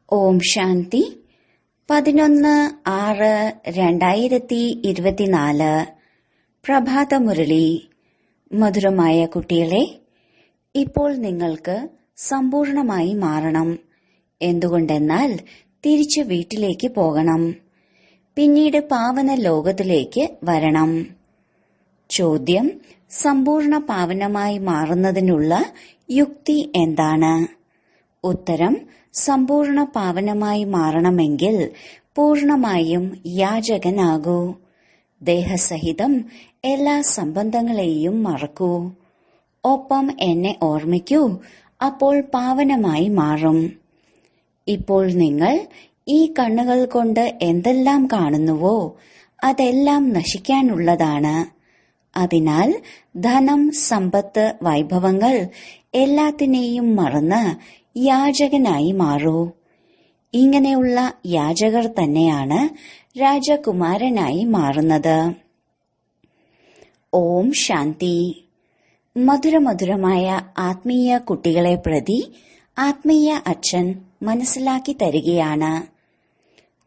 ഓം ശാന്തി 11/6/2024 പ്രഭാതമുരളി. മധുരമായ കുട്ടികളെ, ഇപ്പോൾ നിങ്ങൾക്ക് സമ്പൂർണമായി മാറണം. എന്തുകൊണ്ടെന്നാൽ തിരിച്ച് വീട്ടിലേക്ക് പോകണം. പിന്നീട് പാവന ലോകത്തിലേക്ക് വരണം. ചോദ്യം: സമ്പൂർണ്ണ പാവനമായി മാറുന്നതിനുള്ള യുക്തി എന്താണ്? ഉത്തരം: സമ്പൂർണ്ണ പാവനമായി മാറണമെങ്കിൽ പൂർണമായും യാചകനാകൂ. ദേഹസഹിതം എല്ലാ സംബന്ധങ്ങളെയും മറക്കൂ. ഒപ്പം എന്നെ ഓർമ്മിക്കൂ. അപ്പോൾ പാവനമായി മാറും. ഇപ്പോൾ നിങ്ങൾ ഈ കണ്ണുകൾ കൊണ്ട് എന്തെല്ലാം കാണുന്നുവോ അതെല്ലാം നശിക്കാനുള്ളതാണ്. അതിനാൽ ധനം, സമ്പത്ത്, വൈഭവങ്ങൾ എല്ലാത്തിനെയും മറന്ന് യാചകനായി മാറൂ. ഇങ്ങനെയുള്ള യാചകർ തന്നെയാണ് രാജകുമാരനായി മാറുന്നത്. ഓം ശാന്തി. മധുരമധുരമായ ആത്മീയ കുട്ടികളെ പ്രതി ആത്മീയ അച്ഛൻ മനസ്സിലാക്കി തരികയാണ്.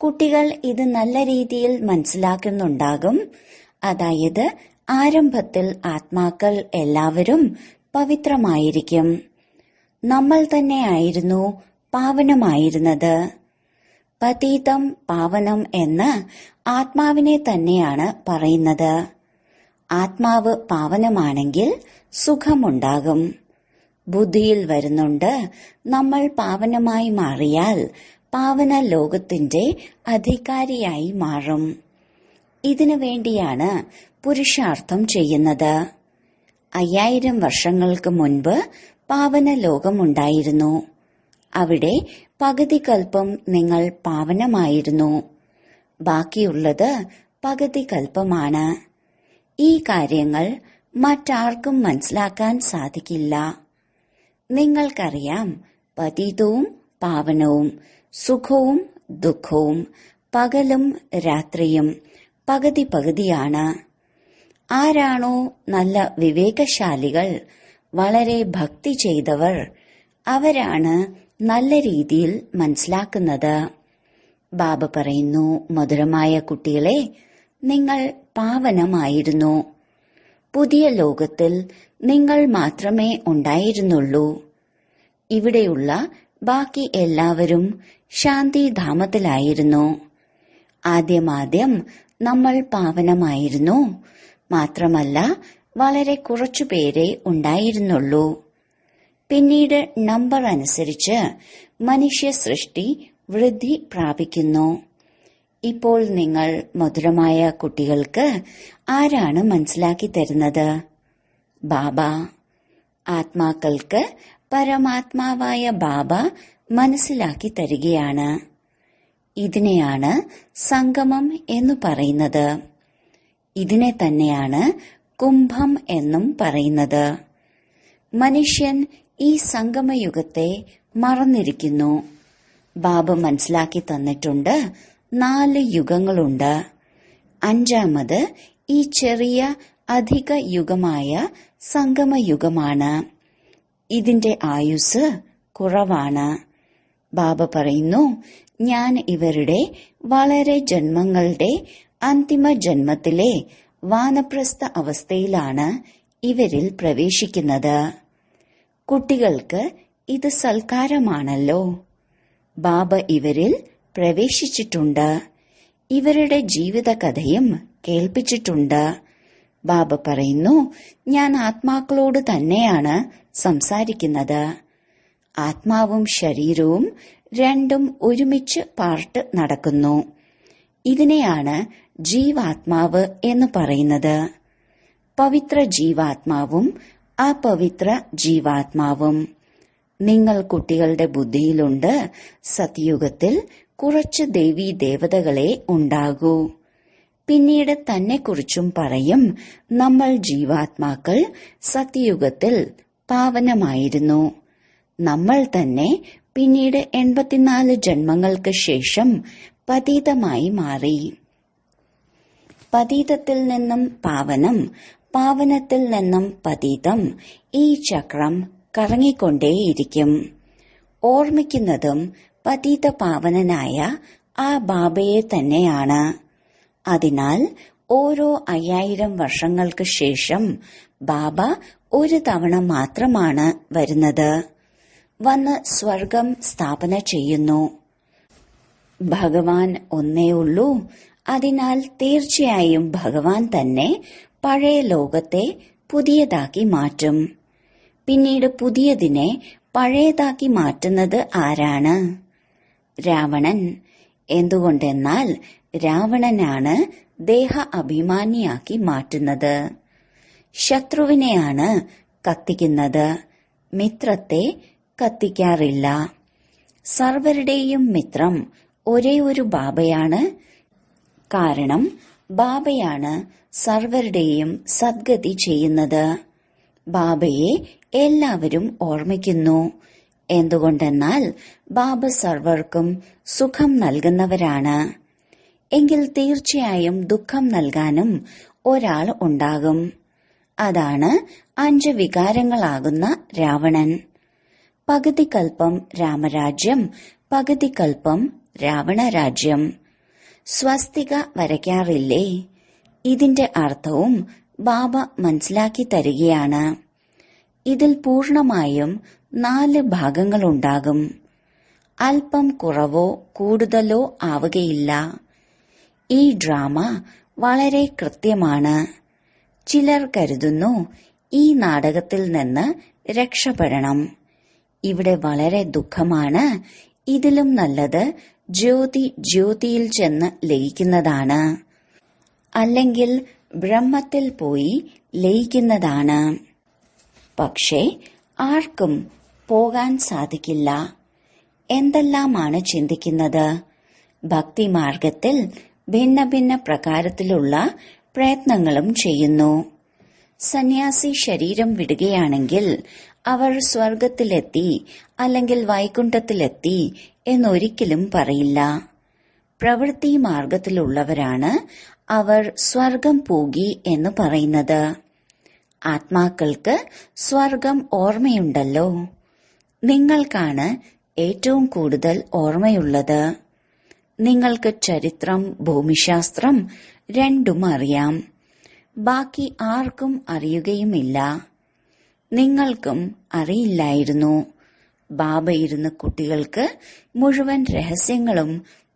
കുട്ടികൾ ഇത് നല്ല രീതിയിൽ മനസ്സിലാക്കുന്നുണ്ടാകും. അതായത് ആരംഭത്തിൽ ആത്മാക്കൾ എല്ലാവരും പവിത്രമായിരിക്കും. നമ്മൾ തന്നെയായിരുന്നു പാവനമായിരുന്നത്. പതീതം പാവനം എന്ന് ആത്മാവിനെ തന്നെയാണ് പറയുന്നത്. ആത്മാവ് പാവനമാണെങ്കിൽ സുഖമുണ്ടാകും. ബുദ്ധിയിൽ വരുന്നുണ്ട്, നമ്മൾ പാവനമായി മാറിയാൽ പാവന ലോകത്തിന്റെ അധികാരിയായി മാറും. ഇതിനു വേണ്ടിയാണ് പുരുഷാർത്ഥം ചെയ്യുന്നത്. 5000 വർഷങ്ങൾക്ക് മുൻപ് പാവന ലോകമുണ്ടായിരുന്നു. അവിടെ പകുതി കൽപ്പം നിങ്ങൾ പാവനമായിരുന്നു. ബാക്കിയുള്ളത് പകുതി കൽപ്പമാണ്. ഈ കാര്യങ്ങൾ മറ്റാർക്കും മനസ്സിലാക്കാൻ സാധിക്കില്ല. നിങ്ങൾക്കറിയാം, പതീതവും പാവനവും, സുഖവും ദുഃഖവും, പകലും രാത്രിയും പകുതി പകുതിയാണ്. ആരാണോ നല്ല വിവേകശാലികൾ, വളരെ ഭക്തി ചെയ്തവർ, അവരാണ് നല്ല രീതിയിൽ മനസ്സിലാക്കുന്നത്. ബാബ പറയുന്നു, മധുരമായ കുട്ടികളെ, നിങ്ങൾ പാവനമായിരുന്നു. പുതിയ ലോകത്തിൽ നിങ്ങൾ മാത്രമേ ഉണ്ടായിരുന്നുള്ളൂ. ഇവിടെയുള്ള ബാക്കി എല്ലാവരും ശാന്തിധാമത്തിലായിരുന്നു. ആദ്യമാദ്യം നമ്മൾ പാവനമായിരുന്നു. മാത്രമല്ല, വളരെ കുറച്ചുപേരെ ഉണ്ടായിരുന്നുള്ളൂ. പിന്നീട് നമ്പർ അനുസരിച്ച് മനുഷ്യ സൃഷ്ടി വൃദ്ധി പ്രാപിക്കുന്നു. ഇപ്പോൾ നിങ്ങൾ മധുരമായ കുട്ടികൾക്ക് ആരാണ് മനസ്സിലാക്കി തരുന്നത്? ബാബ. ആത്മാക്കൾക്ക് പരമാത്മാവായ ബാബ മനസ്സിലാക്കി തരികയാണ്. ഇതിനെയാണ് സംഗമം എന്നു പറയുന്നത്. ഇതിനെ തന്നെയാണ് കുംഭം എന്നും പറയുന്നത്. മനുഷ്യൻ ഈ സംഗമയുഗത്തെ മറന്നിരിക്കുന്നു. ബാബ മനസ്സിലാക്കി തന്നിട്ടുണ്ട്, 4 യുഗങ്ങളുണ്ട്. 5ാമത് ഈ ചെറിയ അധിക യുഗമായ സംഗമയുഗമാണ്. ഇതിന്റെ ആയുസ് കുറവാണ്. ബാബ പറയുന്നു, ഞാൻ ഇവരുടെ വളരെ ജന്മങ്ങളുടെ അന്തിമ ജന്മത്തിലെ വാനപ്രസ്ഥ അവസ്ഥയിലാണ് ഇവരിൽ പ്രവേശിക്കുന്നത്. കുട്ടികൾക്ക് ഇത് സൽക്കാരമാണല്ലോ. ബാബ ഇവരിൽ പ്രവേശിച്ചിട്ടുണ്ട്. ഇവരുടെ ജീവിതകഥയും കേൾപ്പിച്ചിട്ടുണ്ട്. ബാബ പറയുന്നു, ഞാൻ ആത്മാക്കളോട് തന്നെയാണ് സംസാരിക്കുന്നത്. ആത്മാവും ശരീരവും രണ്ടും ഒരുമിച്ച് പാർട്ട് നടക്കുന്നു. ഇതിനെയാണ് ജീവാത്മാവ് എന്ന് പറയുന്നത്. പവിത്ര ജീവാത്മാവും അപവിത്ര ജീവാത്മാവും. നിങ്ങൾ കുട്ടികളുടെ ബുദ്ധിയിലുണ്ട്, സത്യുഗത്തിൽ കുറച്ച് ദേവീ ദേവതകളെ ഉണ്ടാകൂ. പിന്നീട് തന്നെക്കുറിച്ചും പറയും, നമ്മൾ ജീവാത്മാക്കൾ സത്യുഗത്തിൽ പാവനമായിരുന്നു. നമ്മൾ തന്നെ പിന്നീട് 84 ജന്മങ്ങൾക്ക് ശേഷം പതീതമായി മാറി. പതീതത്തിൽ നിന്നും പാവനം, പാവനത്തിൽ നിന്നും പതീതം. ഈ ചക്രം കറങ്ങിക്കൊണ്ടേയിരിക്കും. ഓർമ്മിക്കുന്നതും പതിത പാവനനായ ആ ബാബയെ തന്നെയാണ്. അതിനാൽ ഓരോ 5000 വർഷങ്ങൾക്ക് ശേഷം ബാബ ഒരു തവണ മാത്രമാണ് വരുന്നത്. വന്ന് സ്വർഗം സ്ഥാപന ചെയ്യുന്നു. ഭഗവാൻ ഒന്നേ ഉള്ളൂ. അതിനാൽ തീർച്ചയായും ഭഗവാൻ തന്നെ പഴയ ലോകത്തെ പുതിയതാക്കി മാറ്റും. പിന്നീട് പുതിയതിനെ പഴയതാക്കി മാറ്റുന്നത് ആരാണ്? രാവണൻ. എന്തുകൊണ്ടെന്നാൽ രാവണനാണ് ദേഹ അഭിമാനിയാക്കി മാറ്റുന്നത്. ശത്രുവിനെയാണ് കത്തിക്കുന്നത്, മിത്രത്തെ കത്തിക്കാറില്ല. സർവരുടെയും മിത്രം ഒരേ ഒരു ബാബയാണ്. കാരണം ബാബയാണ് സർവരുടെയും സദ്ഗതി ചെയ്യുന്നത്. ബാബയെ എല്ലാവരും ഓർമ്മിക്കുന്നു. എന്തുകൊണ്ടെന്നാൽ ബാബ സർവർക്കും സുഖം നൽകുന്നവരാണ്. എങ്കിൽ തീർച്ചയായും ദുഃഖം നൽകാനും ഒരാൾ ഉണ്ടാകും. അതാണ് 5 വികാരങ്ങളാകുന്ന രാവണൻ. പകുതി കൽപ്പം രാമരാജ്യം, പകുതി കൽപ്പം രാവണരാജ്യം. സ്വസ്തിക വരയ്ക്കാറില്ലേ? ഇതിന്റെ അർത്ഥവും ബാബ മനസ്സിലാക്കി തരികയാണ്. ഇതിൽ പൂർണമായും 4 ഭാഗങ്ങളുണ്ടാകും. അല്പം കുറവോ കൂടുതലോ ആവുകയില്ല. ഈ ഡ്രാമ വളരെ കൃത്യമാണ്. ചിലർ കരുതുന്നു ഈ നാടകത്തിൽ നിന്ന് രക്ഷപ്പെടണം. ഇവിടെ വളരെ ദുഃഖമാണ്. ഇതിലും നല്ലത് ജ്യോതിയിൽ ചെന്ന് ലയിക്കുന്നതാണ്, അല്ലെങ്കിൽ ബ്രഹ്മത്തിൽ പോയി ലയിക്കുന്നതാണ്. പക്ഷേ ആർക്കും പോകാൻ സാധിക്കില്ല. എന്തെല്ലാമാണ് ചിന്തിക്കുന്നത്? ഭക്തിമാർഗത്തിൽ ഭിന്ന ഭിന്ന പ്രകാരത്തിലുള്ള പ്രയത്നങ്ങളും ചെയ്യുന്നു. സന്യാസി ശരീരം വിടുകയാണെങ്കിൽ അവർ സ്വർഗത്തിലെത്തി അല്ലെങ്കിൽ വൈകുണ്ഠത്തിലെത്തി എന്നൊരിക്കലും പറയില്ല. പ്രവൃത്തി മാർഗത്തിലുള്ളവരാണ് അവർ സ്വർഗം പോകി എന്ന് പറയുന്നത്. ആത്മാക്കൾക്ക് സ്വർഗം ഓർമ്മയുണ്ടല്ലോ. നിങ്ങൾക്കാണ് ഏറ്റവും കൂടുതൽ ഓർമ്മയുള്ളത്. നിങ്ങൾക്ക് ചരിത്രം, ഭൂമിശാസ്ത്രം രണ്ടും അറിയാം. ബാക്കി ആർക്കും അറിയുകയുമില്ല. നിങ്ങൾക്കും അറിയില്ലായിരുന്നു. ബാബ ഇരുന്ന് കുട്ടികൾക്ക് മുഴുവൻ രഹസ്യങ്ങളും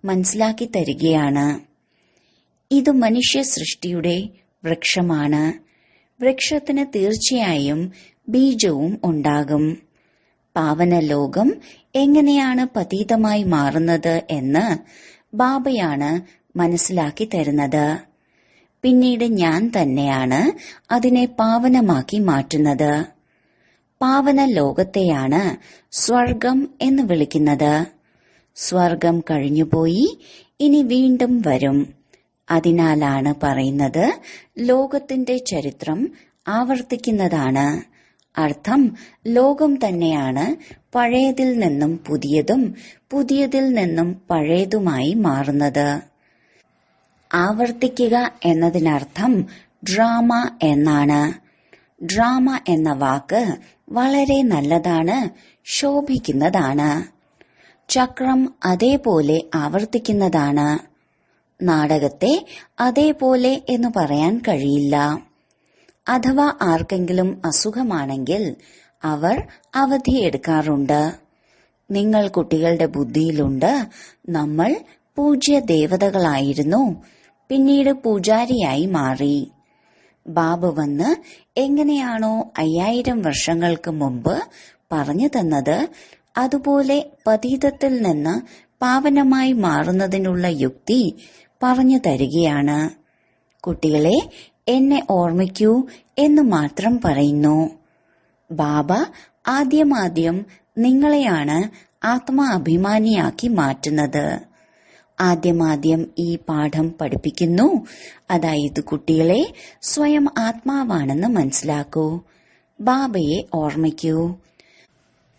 മനസ്സിലാക്കി തരികയാണ്. ഇത് മനുഷ്യ സൃഷ്ടിയുടെ വൃക്ഷമാണ്. വൃക്ഷത്തിന് തീർച്ചയായും ബീജവും ഉണ്ടാകും. പാവന ലോകം എങ്ങനെയാണ് പതീതമായി മാറുന്നത് എന്ന് ബാബയാണ് മനസ്സിലാക്കി തരുന്നത്. പിന്നീട് ഞാൻ തന്നെയാണ് അതിനെ പാവനമാക്കി മാറ്റുന്നത്. പാവന ലോകത്തെയാണ് സ്വർഗം എന്ന് വിളിക്കുന്നത്. സ്വർഗം കഴിഞ്ഞുപോയി, ഇനി വീണ്ടും വരും. അതിനാലാണ് പറയുന്നത് ലോകത്തിന്റെ ചരിത്രം ആവർത്തിക്കുന്നതാണ്. അർത്ഥം ലോകം തന്നെയാണ് പഴയതിൽ നിന്നും പുതിയതും പുതിയതിൽ നിന്നും പഴയതുമായി മാറുന്നത്. ആവർത്തിക്കുക എന്നതിനർത്ഥം ഡ്രാമ എന്നാണ്. ഡ്രാമ എന്ന വാക്ക് വളരെ നല്ലതാണ്, ശോഭിക്കുന്നതാണ്. ചക്രം അതേപോലെ ആവർത്തിക്കുന്നതാണ്. നാടകത്തെ അതേപോലെ എന്ന് പറയാൻ കഴിയില്ല. അഥവാ ആർക്കെങ്കിലും അസുഖമാണെങ്കിൽ അവർ അവധിയെടുക്കാറുണ്ട്. നിങ്ങൾ കുട്ടികളുടെ ബുദ്ധിയിലുണ്ട്, നമ്മൾ പൂജ്യ ദേവതകളായിരുന്നു, പിന്നീട് പൂജാരിയായി മാറി. ബാബു വന്ന് എങ്ങനെയാണോ 5000 വർഷങ്ങൾക്ക് മുമ്പ് പറഞ്ഞു തന്നത്, അതുപോലെ പതീതത്തിൽ നിന്ന് പാവനമായി മാറുന്നതിനുള്ള യുക്തി പറഞ്ഞു തരികയാണ്. കുട്ടികളെ, എന്നെ ഓർമ്മിക്കൂ എന്ന് മാത്രം പറയുന്നു. ബാബ ആദ്യമാദ്യം നിങ്ങളെയാണ് ആത്മാഭിമാനിയാക്കി മാറ്റുന്നത്. ആദ്യമാദ്യം ഈ പാഠം പഠിപ്പിക്കുന്നു. അതായത് കുട്ടികളെ സ്വയം ആത്മാവാണെന്ന് മനസ്സിലാക്കൂ. ബാബയെ ഓർമ്മിക്കൂ.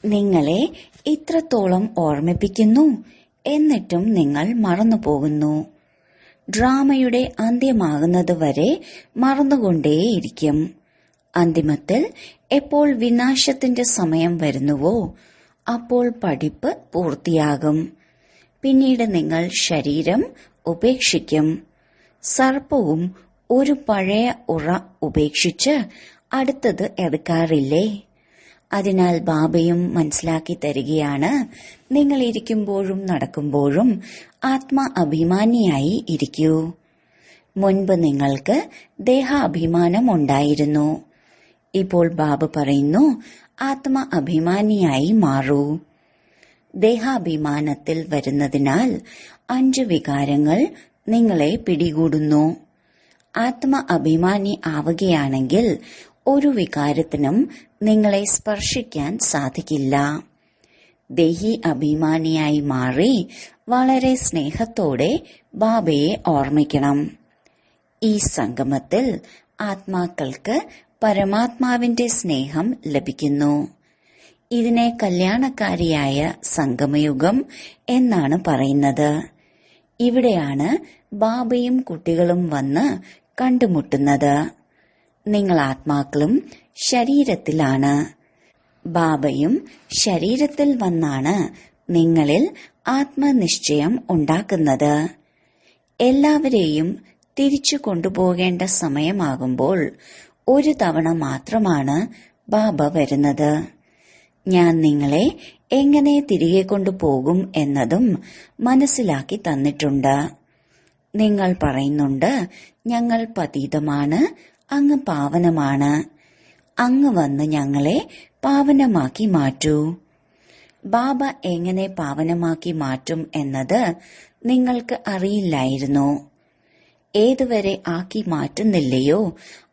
നിങ്ങളെ ഇത്രത്തോളം ഓർമ്മിപ്പിക്കുന്നു, എന്നിട്ടും നിങ്ങൾ മറന്നുപോകുന്നു. ഡ്രാമയുടെ അന്ത്യമാകുന്നത് വരെ മറന്നുകൊണ്ടേയിരിക്കും. അന്തിമത്തിൽ എപ്പോൾ വിനാശത്തിന്റെ സമയം വരുന്നുവോ അപ്പോൾ പഠിപ്പ് പൂർത്തിയാകും. പിന്നീട് നിങ്ങൾ ശരീരം ഉപേക്ഷിക്കും. സർപ്പവും ഒരു പഴയ ഉറ ഉപേക്ഷിച്ച് അടുത്തത് എടുക്കാറില്ലേ? അതിനാൽ ബാബയും മനസ്സിലാക്കി തരികയാണ്, നിങ്ങൾ ഇരിക്കുമ്പോഴും നടക്കുമ്പോഴും ആത്മാ അഭിമാനിയായി ഇരിക്കൂ. മുൻപ് നിങ്ങൾക്ക് ദേഹാഭിമാനം ഉണ്ടായിരുന്നു. ഇപ്പോൾ ബാബ പറയുന്നു, ആത്മാ അഭിമാനിയായി മാറൂ. ദേഹാഭിമാനത്തിൽ വരുന്നതിനാൽ 5 വികാരങ്ങൾ നിങ്ങളെ പിടികൂടുന്നു. ആത്മ അഭിമാനി ആവുകയാണെങ്കിൽ ഒരു വികാരത്തിനും നിങ്ങളെ സ്പർശിക്കാൻ സാധിക്കില്ല. ദേഹി അഭിമാനിയായി മാറി വളരെ സ്നേഹത്തോടെ ബാബയെ ഓർമ്മിക്കണം. ഈ സംഗമത്തിൽ ആത്മാക്കൾക്ക് പരമാത്മാവിന്റെ സ്നേഹം ലഭിക്കുന്നു. ഇതിനെ കല്യാണക്കാരിയായ സംഗമയുഗം എന്നാണ് പറയുന്നത്. ഇവിടെയാണ് ബാബയും കുട്ടികളും വന്ന് കണ്ടുമുട്ടുന്നത്. നിങ്ങൾ ആത്മാക്കളും ശരീരത്തിലാണ്. ബാബയും ശരീരത്തിൽ വന്നാണ് നിങ്ങളിൽ ആത്മനിശ്ചയം ഉണ്ടാക്കുന്നത്. എല്ലാവരെയും തിരിച്ചു കൊണ്ടുപോകേണ്ട സമയമാകുമ്പോൾ ഒരു തവണ മാത്രമാണ് ബാബ വരുന്നത്. ഞാൻ നിങ്ങളെ എങ്ങനെ തിരികെ കൊണ്ടുപോകും എന്നതും മനസ്സിലാക്കി തന്നിട്ടുണ്ട്. നിങ്ങൾ പറയുന്നുണ്ട്, ഞങ്ങൾ പതീതമാണ്, അങ്ങ് പാവനമാണ്. അങ്ങ് വന്ന് ഞങ്ങളെ പാവനമാക്കി മാറ്റൂ. ബാബ എങ്ങനെ പാവനമാക്കി മാറ്റും എന്നത് നിങ്ങൾക്ക് അറിയില്ലായിരുന്നു. ഏതുവരെ ആക്കി മാറ്റുന്നില്ലയോ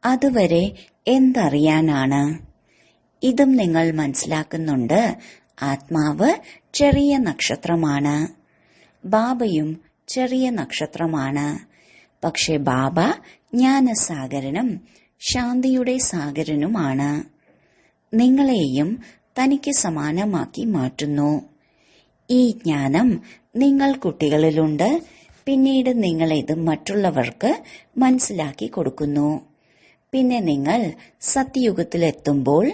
അതുവരെ എന്തറിയാനാണ്? ഇതും നിങ്ങൾ മനസ്സിലാക്കുന്നുണ്ട്. ആത്മാവ് ചെറിയ നക്ഷത്രമാണ്, ബാബയും ചെറിയ നക്ഷത്രമാണ്. പക്ഷെ ബാബ ജ്ഞാനസാഗരനും ശാന്തിയുടെ സാഗരനുമാണ്. നിങ്ങളെയും തനിക്ക് സമാനമാക്കി മാറ്റുന്നു. ഈ ജ്ഞാനം നിങ്ങൾ കുട്ടികളിലുണ്ട്. പിന്നീട് നിങ്ങൾ ഇത് മറ്റുള്ളവർക്ക് മനസ്സിലാക്കി കൊടുക്കുന്നു. പിന്നെ നിങ്ങൾ സത്യയുഗത്തിലെത്തുമ്പോൾ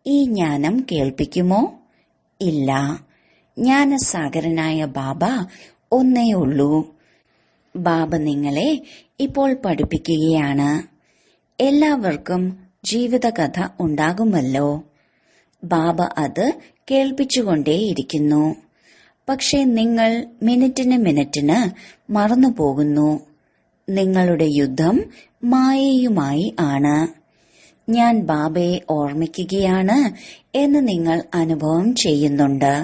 ഈ ജ്ഞാനം കേൾപ്പിക്കുമോ? ഇല്ല. ജ്ഞാനസാഗരനായ ബാബ ഒന്നേ ഉള്ളൂ. ബാബ നിങ്ങളെ ഇപ്പോൾ പഠിപ്പിക്കുകയാണ്. എല്ലാവർക്കും ജീവിതകഥ ഉണ്ടാകുമല്ലോ. ബാബ അത് കേൾപ്പിച്ചുകൊണ്ടേയിരിക്കുന്നു. പക്ഷെ നിങ്ങൾ മിനിറ്റിന് മറന്നുപോകുന്നു. നിങ്ങളുടെ യുദ്ധം മായയുമായി ആണ്. ഞാൻ ബാബയെ ഓർമ്മിക്കുകയാണ് എന്ന് നിങ്ങൾ അനുഭവം ചെയ്യുന്നുണ്ട്.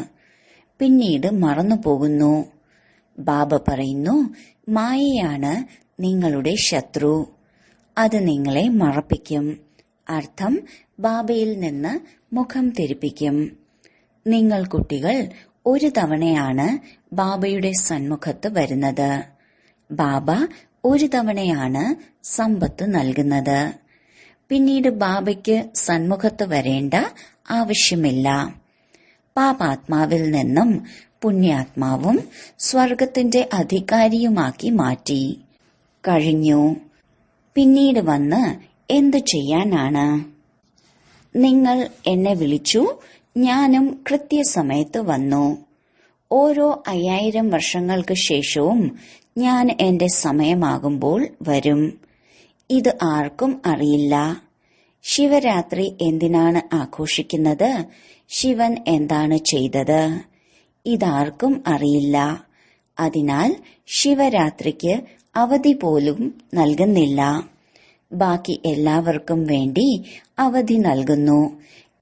പിന്നീട് മറന്നുപോകുന്നു. ബാബ പറയുന്നു, മായയാണ് നിങ്ങളുടെ ശത്രു. അത് നിങ്ങളെ മറപ്പിക്കും. അർത്ഥം ബാബയിൽ നിന്ന് മുഖം തിരിപ്പിക്കും. നിങ്ങൾ കുട്ടികൾ ഒരു തവണയാണ് ബാബയുടെ സന്മുഖത്ത് വരുന്നത്. ബാബ ഒരു തവണയാണ് സമ്പത്ത് നൽകുന്നത്. പിന്നീട് ബാബയ്ക്ക് സന്മുഖത്ത് വരേണ്ട ആവശ്യമില്ല. പാപാത്മാവിൽ നിന്നും പുണ്യാത്മാവും സ്വർഗത്തിന്റെ അധികാരിയുമാക്കി മാറ്റി കഴിഞ്ഞു. പിന്നീട് വന്ന് എന്തു ചെയ്യാനാണ്? നിങ്ങൾ എന്നെ വിളിച്ചു, ഞാനും കൃത്യസമയത്ത് വന്നു. ഓരോ 5000 വർഷങ്ങൾക്ക് ശേഷവും ഞാൻ എന്റെ സമയമാകുമ്പോൾ വരും. ഇത് ആർക്കും അറിയില്ല. ശിവരാത്രി എന്തിനാണ് ആഘോഷിക്കുന്നത്? ശിവൻ എന്താണ് ചെയ്തത്? ഇതാർക്കും അറിയില്ല. അതിനാൽ ശിവരാത്രിക്ക് അവധി പോലും നൽകുന്നില്ല. ബാക്കി എല്ലാവർക്കും വേണ്ടി അവധി നൽകുന്നു.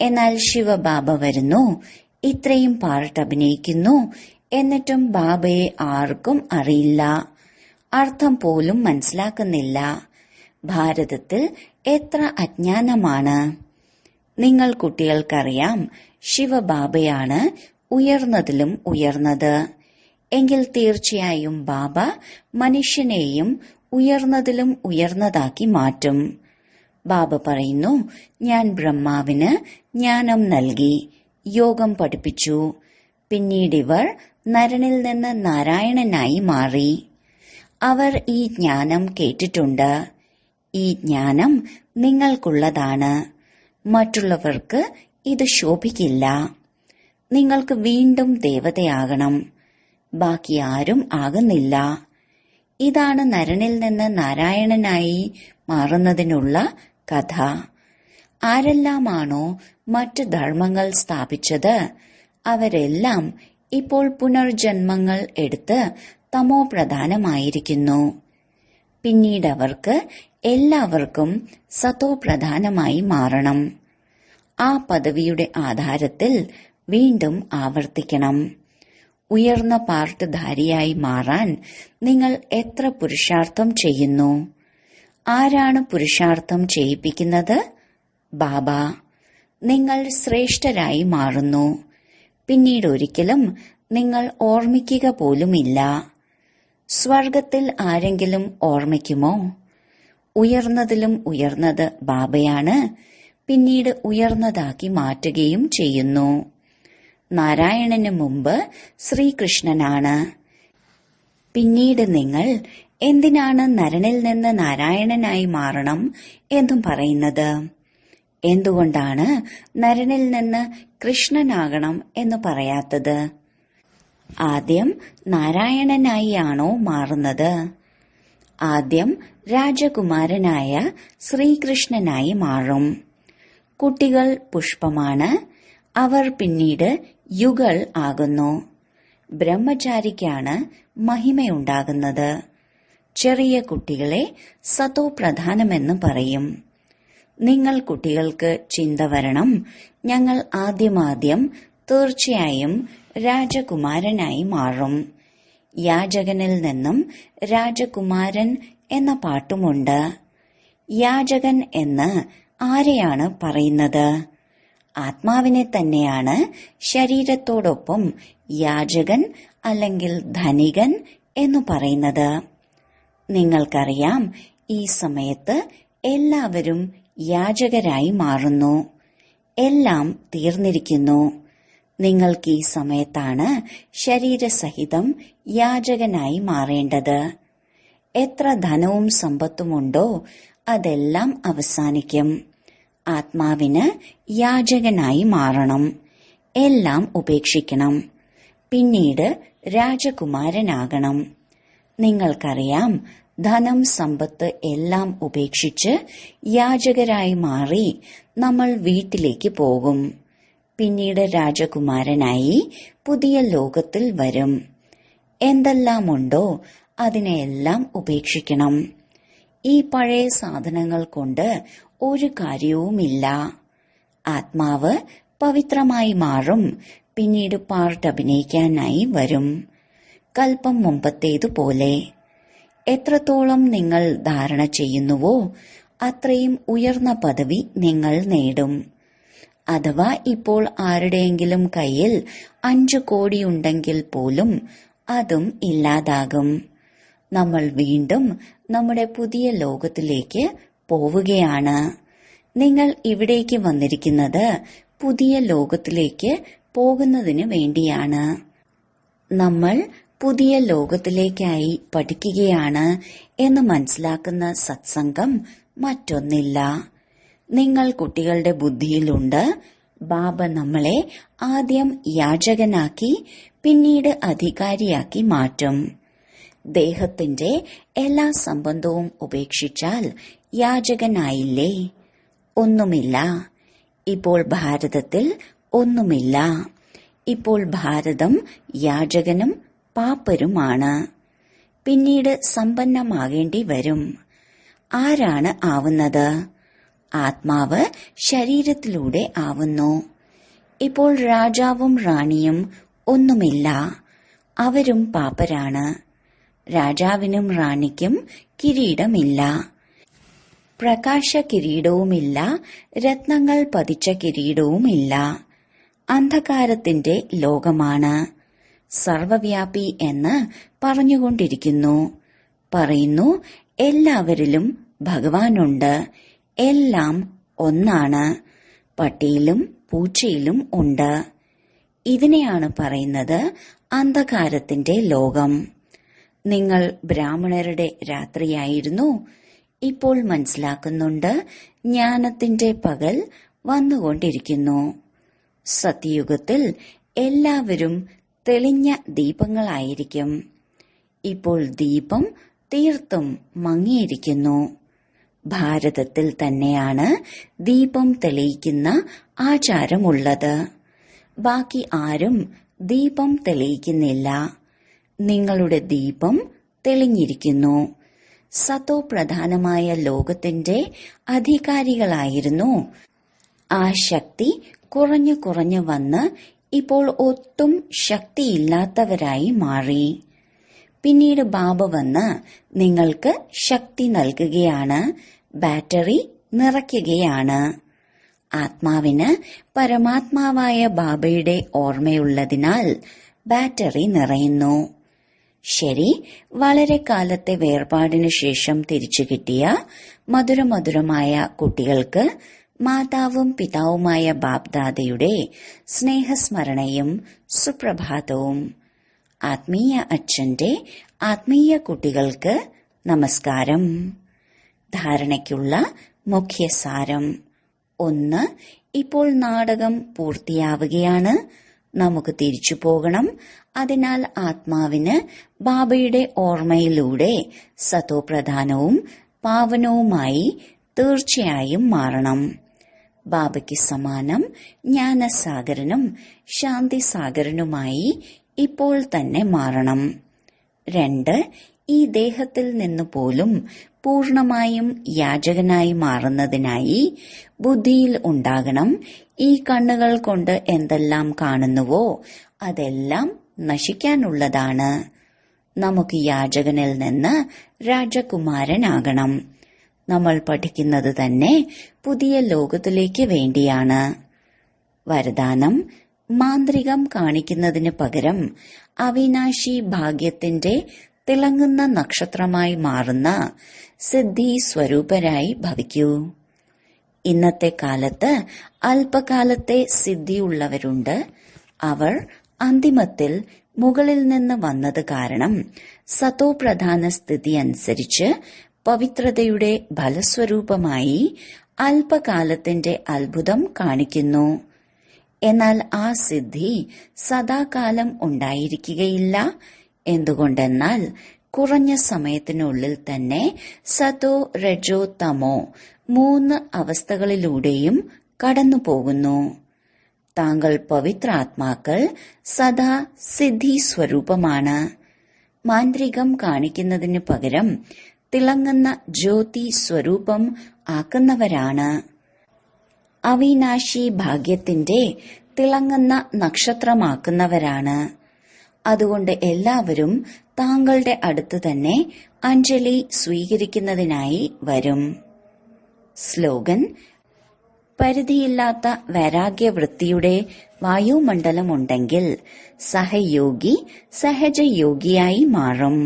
എന്നാൽ ശിവബാബ വരുന്നു, ഇത്രയും പാർട്ട് അഭിനയിക്കുന്നു. എന്നിട്ടും ബാബയെ ആർക്കും അറിയില്ല. അർത്ഥം പോലും മനസ്സിലാക്കുന്നില്ല. ഭാരതത്തിൽ എത്ര അജ്ഞാനമാണ്! നിങ്ങൾ കുട്ടികൾക്കറിയാം, ശിവബാബയാണ് ഉയർന്നതിലും ഉയർന്നത്. എങ്കിൽ തീർച്ചയായും ബാബ മനുഷ്യനെയും ഉയർന്നതിലും ഉയർന്നതാക്കി മാറ്റും. ബാബ പറയുന്നു, ഞാൻ ബ്രഹ്മാവിന് ജ്ഞാനം നൽകി, യോഗം പഠിപ്പിച്ചു. പിന്നീടിവർ നരനിൽ നിന്ന് നാരായണനായി മാറി. അവർ ഈ ജ്ഞാനം കേട്ടിട്ടുണ്ട്. ഈ ജ്ഞാനം നിങ്ങൾക്കുള്ളതാണ്. മറ്റുള്ളവർക്ക് ഇത് ശോഭിക്കില്ല. നിങ്ങൾക്ക് വീണ്ടും ദേവതയാകണം. ബാക്കി ആരും ആകുന്നില്ല. ഇതാണ് നരനിൽ നിന്ന് നാരായണനായി മാറുന്നതിനുള്ള കഥ. ആരെല്ലാമാണോ മറ്റ് ധർമ്മങ്ങൾ സ്ഥാപിച്ചത് അവരെല്ലാം ഇപ്പോൾ പുനർജന്മങ്ങൾ എടുത്ത് തമോ പ്രധാനമായിരിക്കുന്നു. പിന്നീട് അവർക്ക് എല്ലാവർക്കും സതോ പ്രധാനമായി മാറണം. ആ പദവിയുടെ ആധാരത്തിൽ വീണ്ടും ആവർത്തിക്കണം. ഉയർന്ന പാർട്ട്ധാരിയായി മാറാൻ നിങ്ങൾ എത്ര പുരുഷാർത്ഥം ചെയ്യുന്നു? ആരാണ് പുരുഷാർത്ഥം ചെയ്യിപ്പിക്കുന്നത്? ബാബ. നിങ്ങൾ ശ്രേഷ്ഠരായി മാറുന്നു. പിന്നീട് ഒരിക്കലും നിങ്ങൾ ഓർമ്മിക്കുക പോലുമില്ല. സ്വർഗത്തിൽ ആരെങ്കിലും ഓർമ്മിക്കുമോ? ഉയർന്നതിലും ഉയർന്നത് ബാബയാണ് പിന്നീട് ഉയർന്നതാക്കി മാറ്റുകയും ചെയ്യുന്നു. നാരായണന് മുമ്പ് ശ്രീകൃഷ്ണനാണ്. പിന്നീട് നിങ്ങൾ എന്തിനാണ് നരനിൽ നിന്ന് നാരായണനായി മാറണം എന്നും പറയുന്നത്? എന്തുകൊണ്ടാണ് നരനിൽ നിന്ന് കൃഷ്ണനാകണം എന്ന് പറയാത്തത്? ആദ്യം നാരായണനായി ആണോ മാറുന്നത്? ആദ്യം രാജകുമാരനായ ശ്രീകൃഷ്ണനായി മാറും. കുട്ടികൾ പുഷ്പമാണ്. അവർ പിന്നീട് യുഗൾ ആകുന്നു. ബ്രഹ്മചാരിക്കാണ് മഹിമയുണ്ടാകുന്നത്. ചെറിയ കുട്ടികളെ സതോ പ്രധാനമെന്ന് പറയും. നിങ്ങൾ കുട്ടികൾക്ക് ചിന്ത വരണം, ഞങ്ങൾ ആദ്യമാദ്യം തീർച്ചയായും രാജകുമാരനായി മാറും. യാചകനിൽ നിന്നും രാജകുമാരൻ എന്ന പാട്ടുമുണ്ട്. യാചകൻ എന്ന് ആരെയാണ് പറയുന്നത്? ആത്മാവിനെ തന്നെയാണ് ശരീരത്തോടൊപ്പം യാചകൻ അല്ലെങ്കിൽ ധനികൻ എന്നു പറയുന്നത്. നിങ്ങൾക്കറിയാം, ഈ സമയത്ത് എല്ലാവരും യാചകരായി മാറുന്നു. എല്ലാം തീർന്നിരിക്കുന്നു. നിങ്ങൾക്ക് ഈ സമയത്താണ് ശരീരസഹിതം യാചകനായി മാറേണ്ടത്. എത്ര ധനവും സമ്പത്തുമുണ്ടോ അതെല്ലാം അവസാനിക്കും. ആത്മാവിന് യാചകനായി മാറണം. എല്ലാം ഉപേക്ഷിക്കണം. പിന്നീട് രാജകുമാരനാകണം. നിങ്ങൾക്കറിയാം, ധനം സമ്പത്ത് എല്ലാം ഉപേക്ഷിച്ച് യാചകരായി മാറി നമ്മൾ വീട്ടിലേക്ക് പോകും. പിന്നീട് രാജകുമാരനായി പുതിയ ലോകത്തിൽ വരും. എന്തെല്ലാമുണ്ടോ അതിനെയെല്ലാം ഉപേക്ഷിക്കണം. ഈ പഴയ സാധനങ്ങൾ കൊണ്ട് ഒരു കാര്യവുമില്ല. ആത്മാവ് പവിത്രമായി മാറും. പിന്നീട് പാർട്ട് അഭിനയിക്കാനായി വരും. കൽപ്പം മുമ്പത്തേതുപോലെ. എത്രത്തോളം നിങ്ങൾ ധാരണ ചെയ്യുന്നുവോ അത്രയും ഉയർന്ന പദവി നിങ്ങൾ നേടും. അഥവാ ഇപ്പോൾ ആരുടെയെങ്കിലും കയ്യിൽ 5 കോടി ഉണ്ടെങ്കിൽ പോലും അതും ഇല്ലാതാകും. നമ്മൾ വീണ്ടും നമ്മുടെ പുതിയ ലോകത്തിലേക്ക് പോവുകയാണ്. നിങ്ങൾ ഇവിടേക്ക് വന്നിരിക്കുന്നത് പുതിയ ലോകത്തിലേക്ക് പോകുന്നതിന് വേണ്ടിയാണ്. നമ്മൾ പുതിയ ലോകത്തിലേക്കായി പഠിക്കുകയാണ് എന്ന് മനസ്സിലാക്കുന്ന സത്സംഗം മറ്റൊന്നില്ല. നിങ്ങൾ കുട്ടികളുടെ ബുദ്ധിയിലുണ്ട്, ബാബ നമ്മളെ ആദ്യം യാചകനാക്കി പിന്നീട് അധികാരിയാക്കി മാറ്റും. ദേഹത്തിന്റെ എല്ലാ സംബന്ധവും ഉപേക്ഷിച്ചാൽ യാചകനായില്ലേ? ഒന്നുമില്ല. ഇപ്പോൾ ഭാരതത്തിൽ ഒന്നുമില്ല. ഇപ്പോൾ ഭാരതം യാചകനും പാപ്പരുമാണ്. പിന്നീട് സമ്പന്നമാകേണ്ടി വരും. ആരാണ് ആവുന്നത്? ആത്മാവ് ശരീരത്തിലൂടെ ആവുന്നു. ഇപ്പോൾ രാജാവും റാണിയും ഒന്നുമില്ല. അവരും പാപ്പരാണ്. രാജാവിനും റാണിക്കും കിരീടമില്ല. പ്രകാശ കിരീടവുമില്ല. രത്നങ്ങൾ പതിച്ച കിരീടവുമില്ല. അന്ധകാരത്തിന്റെ ലോകമാണ്. സർവവ്യാപി എന്ന് പറഞ്ഞുകൊണ്ടിരിക്കുന്നു. പറയുന്നു, എല്ലാവരിലും ഭഗവാനുണ്ട്. എല്ലാം ഒന്നാണ്. പട്ടിയിലും പൂച്ചയിലും ഉണ്ട്. ഇതിനെയാണ് പറയുന്നത് അന്ധകാരത്തിന്റെ ലോകം. നിങ്ങൾ ബ്രാഹ്മണരുടെ രാത്രിയായിരുന്നു. ഇപ്പോൾ മനസ്സിലാക്കുന്നുണ്ട്, ജ്ഞാനത്തിന്റെ പകൽ വന്നുകൊണ്ടിരിക്കുന്നു. സത്യയുഗത്തിൽ എല്ലാവരും തെളിഞ്ഞ ദീപങ്ങളായിരിക്കും. ഇപ്പോൾ ദീപം തീർത്തും മങ്ങിയിരിക്കുന്നു. ഭാരതത്തിൽ തന്നെയാണ് ദീപം തെളിയിക്കുന്ന ആചാരമുള്ളത്. ബാക്കി ആരും ദീപം തെളിയിക്കുന്നില്ല. നിങ്ങളുടെ ദീപം തെളിഞ്ഞിരിക്കുന്നു. സത്തോ പ്രധാനമായ ലോകത്തിന്റെ അധികാരികളായിരുന്നു. ആ ശക്തി കുറഞ്ഞു കുറഞ്ഞു വന്ന് ഇപ്പോൾ ഒട്ടും ശക്തിയില്ലാത്തവരായി മാറി. പിന്നീട് ബാബ വന്ന് നിങ്ങൾക്ക് ശക്തി നൽകുകയാണ്, ബാറ്ററി നിറയ്ക്കുകയാണ്. ആത്മാവിന് പരമാത്മാവായ ബാബയുടെ ഓർമ്മയുള്ളതിനാൽ ബാറ്ററി നിറയുന്നു. ശരി, വളരെ കാലത്തെ വേർപാടിനു ശേഷം തിരിച്ചു കിട്ടിയ മധുരമധുരമായ കുട്ടികൾക്ക് മാതാവും പിതാവുമായ ബാബ്ദാദയുടെ സ്നേഹസ്മരണയും സുപ്രഭാതവും. ആത്മീയ അച്ഛന്റെ ആത്മീയ കുട്ടികൾക്ക് നമസ്കാരം. ധാരണയ്ക്കുള്ള മുഖ്യസാരം. 1. ഇപ്പോൾ നാടകം പൂർത്തിയാവുകയാണ്. നമുക്ക് തിരിച്ചു പോകണം. അതിനാൽ ആത്മാവിന് ബാബയുടെ ഓർമ്മയിലൂടെ സതോപ്രധാനവും പാവനവുമായി തീർച്ചയായും മാറണം. ബാബയ്ക്ക് സമാനം ജ്ഞാനസാഗരനും ശാന്തിസാഗരനുമായി ഇപ്പോൾ തന്നെ മാറണം. 2. ഈ ദേഹത്തിൽ നിന്ന് പോലും പൂർണമായും യാചകനായി മാറുന്നതിനായി ബുദ്ധിയിൽ ഉണ്ടാകണം. ഈ കണ്ണുകൾ കൊണ്ട് എന്തെല്ലാം കാണുന്നുവോ അതെല്ലാം നശിക്കാനുള്ളതാണ്. നമുക്ക് യാചകനിൽ നിന്ന് രാജകുമാരനാകണം. നമ്മൾ പഠിക്കുന്നത് തന്നെ പുതിയ ലോകത്തിലേക്ക് വേണ്ടിയാണ്. വരദാനം: മാന്ത്രികം കാണിക്കുന്നതിന് പകരം അവിനാശി ഭാഗ്യത്തിന്റെ തിളങ്ങുന്ന നക്ഷത്രമായി മാറുന്ന സിദ്ധി സ്വരൂപരായി ഭവിക്കൂ. ഇന്നത്തെ കാലത്ത് അല്പകാലത്തെ സിദ്ധിയുള്ളവരുണ്ട്. അവർ അന്തിമത്തിൽ മുകളിൽ നിന്ന് വന്നത് കാരണം സതോ പ്രധാന സ്ഥിതി അനുസരിച്ച് പവിത്രതയുടെ ഫലസ്വരൂപമായി അല്പകാലത്തിന്റെ അത്ഭുതം കാണിക്കുന്നു. എന്നാൽ ആ സിദ്ധി സദാകാലം ഉണ്ടായിരിക്കുകയില്ല. എന്തുകൊണ്ടെന്നാൽ കുറഞ്ഞ സമയത്തിനുള്ളിൽ തന്നെ സതോ, രജോ, തമോ 3 അവസ്ഥകളിലൂടെയും കടന്നു പോകുന്നു. താങ്കൾ പവിത്രാത്മാക്കൾ സദാ സിദ്ധി സ്വരൂപമാണ്. മാന്ത്രികം കാണിക്കുന്നതിന് പകരം തിളങ്ങുന്ന ജ്യോതി സ്വരൂപം ആക്കുന്നവരാണ്. അവിനാശി ഭാഗ്യത്തിന്റെ തിളങ്ങുന്ന നക്ഷത്രമാക്കുന്നവരാണ്. അതുകൊണ്ട് എല്ലാവരും താങ്കളുടെ അടുത്ത് തന്നെ അഞ്ജലി സ്വീകരിക്കുന്നതിനായി വരും. സ്ലോഗൻ: പരിധിയില്ലാത്ത വൈരാഗ്യവൃത്തിയുടെ വായുമണ്ഡലമുണ്ടെങ്കിൽ സഹയോഗി സഹജയോഗിയായി മാറും.